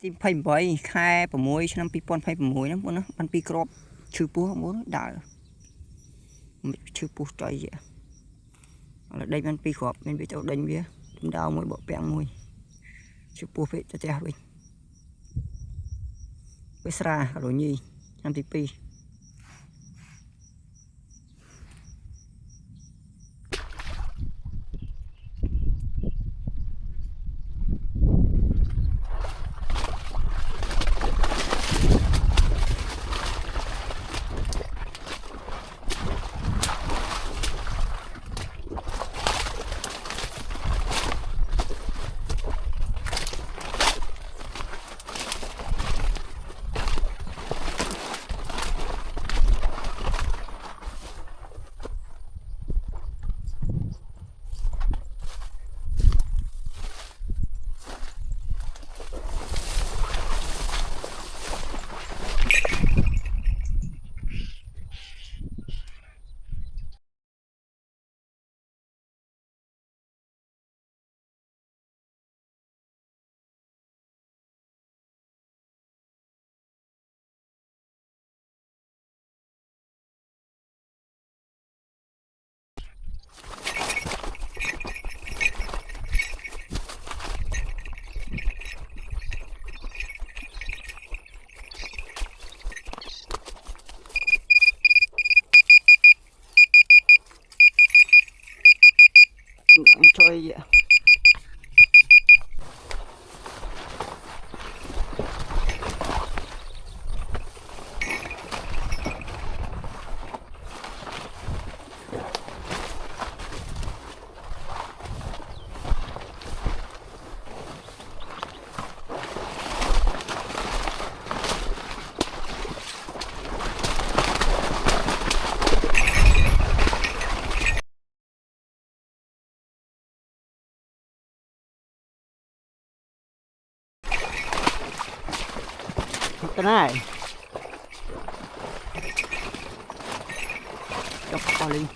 ที่ไพ่ใบแค่ประมวยฉันปีปอนไพ่ประมวยนะมันนะมันปีกรอบชื่อปูมันด่าชื่อปูใจvậy đâyมันปีกรอบมันไปเจ้าเด่นเบี้ยดาวมวยบ่แปลงมวยชื่อปูเพชรจะแจ้งไปสระหลวงยี่น้ำตีปี chơi vậy cái này đọc to lên